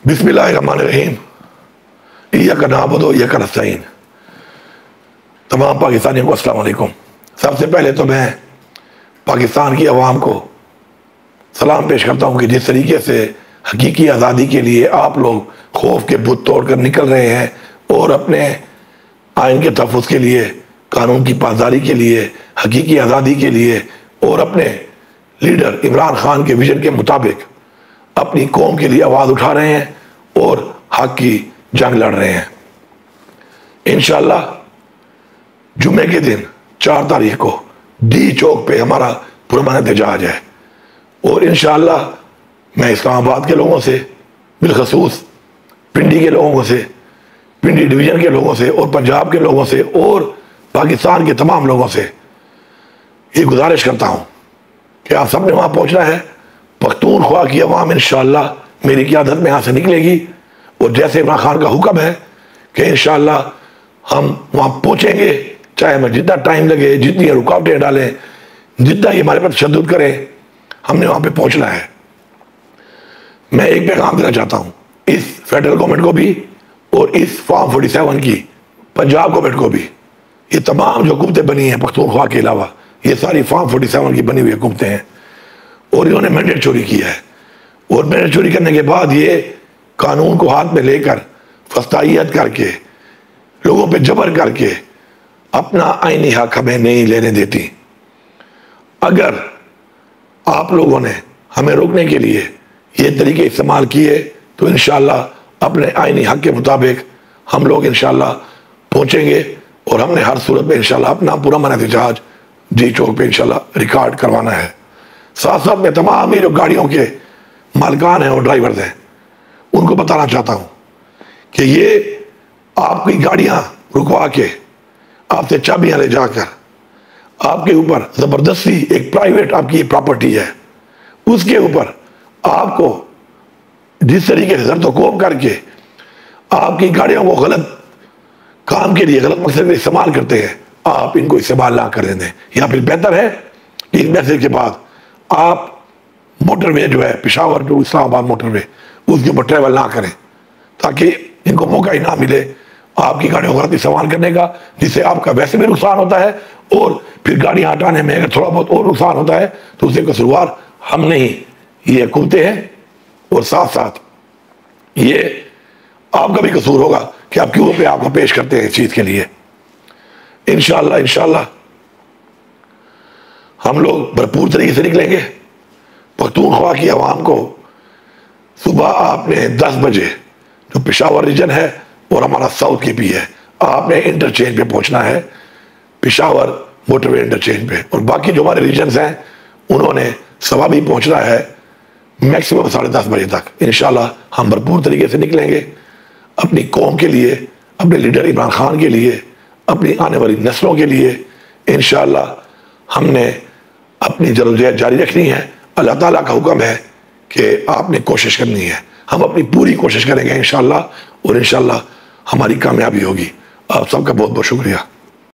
बिस्मिल्लाहिर्रहमानिर्रहीम। इय्याका नअबुदु व इय्याका नस्तईन। तमाम पाकिस्तानियों को अस्सलाम वालेकुम। सबसे पहले तो मैं पाकिस्तान की आवाम को सलाम पेश करता हूँ कि जिस तरीके से हकीकी आज़ादी के लिए आप लोग खौफ के बुत तोड़कर निकल रहे हैं और अपने आइन के तहफ़्फ़ुज़ के लिए, कानून की पासदारी के लिए, हकीकी आज़ादी के लिए और अपने लीडर इमरान खान के विजन के मुताबिक अपनी कौम के लिए आवाज़ उठा रहे हैं और हक की जंग लड़ रहे हैं। इंशाअल्लाह जुम्मे के दिन 4 तारीख को डी चौक पे हमारा पुरअमन एहतजाज है और इंशाअल्लाह मैं इस्लामाबाद के लोगों से, बिलखसूस पिंडी के लोगों से, पिंडी डिवीज़न के लोगों से और पंजाब के लोगों से और पाकिस्तान के तमाम लोगों से ये गुजारिश करता हूँ कि आप सब ने वहाँ पहुँचना है। पख्तूनख्वा की अवाम इंशाअल्लाह मेरी क़यादत में यहाँ से निकलेगी और जैसे इमरान खान का हुक्म है कि इंशाअल्लाह हम वहाँ पहुँचेंगे, चाहे हमें जितना टाइम लगे, जितनी रुकावटें डालें, जितना ही हमारे पर तशद्दुद करें, हमने वहाँ पे पहुँचना है। मैं एक पैगाम देना चाहता हूँ इस फेडरल गवर्नमेंट को भी और इस फॉर्म 47 की पंजाब गवर्नमेंट को भी। ये तमाम जो हुकूमतें बनी हैं पख्तूनख्वा के अलावा, ये सारी फॉर्म 47 की बनी हुई हुकूमतें हैं और इन्होंने मैंडेट चोरी किया है और मैंडेट चोरी करने के बाद ये कानून को हाथ में लेकर फस्तायत करके, लोगों पे जबर करके अपना आईनी हक हमें नहीं लेने देती। अगर आप लोगों ने हमें रोकने के लिए ये तरीके इस्तेमाल किए तो इंशाअल्लाह अपने आईनी हक के मुताबिक हम लोग इंशाअल्लाह पहुँचेंगे और हमने हर सूरत में इंशाअल्लाह अपना पुरअमन एहतजाज डी चौक पे इंशाअल्लाह रिकॉर्ड करवाना है। साथ साथ में तमाम ये जो गाड़ियों के मालिकान हैं और ड्राइवर्स हैं उनको बताना चाहता हूँ कि ये आपकी गाड़ियाँ रुकवा के आपसे चाबियाँ ले जाकर आपके ऊपर ज़बरदस्ती, एक प्राइवेट आपकी प्रॉपर्टी है उसके ऊपर आपको जिस तरीके से ज़र-ओ-कोब करके आपकी गाड़ियों को गलत काम के लिए, गलत मकसद में इस्तेमाल करते हैं, आप इनको इस्तेमाल ना करने दें। या फिर बेहतर है कि इस मैसेज के बाद आप मोटरवे जो है पेशावर टू इस्लामाबाद मोटरवे उसके ऊपर ट्रैवल ना करें ताकि इनको मौका ही ना मिले आपकी गाड़ियों को गलत इस्तेमाल करने का, जिससे आपका वैसे भी नुकसान होता है और फिर गाड़ियाँ हटाने में अगर थोड़ा बहुत और नुकसान होता है तो उससे कसूरवार हम नहीं, ये हुकूमतें हैं और साथ साथ ये आपका भी कसूर होगा कि आप क्यों पे आपको पेश करते हैं इस चीज़ के लिए। इंशाअल्लाह हम लोग भरपूर तरीके से निकलेंगे। पख्तूनख्वा की आवाम को सुबह आपने 10 बजे जो पेशावर रीजन है और हमारा साउथ की भी है, आपने इंटरचेंज पे पहुंचना है, पेशावर मोटरवे इंटरचेंज पे। और बाकी जो हमारे रीजन्स हैं उन्होंने सवा भी पहुंचना है मैक्सिमम 10:30 बजे तक। इंशाअल्लाह हम भरपूर तरीके से निकलेंगे अपनी कौम के लिए, अपने लीडर इमरान खान के लिए, अपनी आने वाली नस्लों के लिए। इंशाअल्लाह हमने अपनी जद्दोजहद जारी रखनी है। अल्लाह ताला का हुक्म है कि आपने कोशिश करनी है, हम अपनी पूरी कोशिश करेंगे इंशाअल्लाह और इंशाअल्लाह हमारी कामयाबी होगी। आप सबका बहुत बहुत शुक्रिया।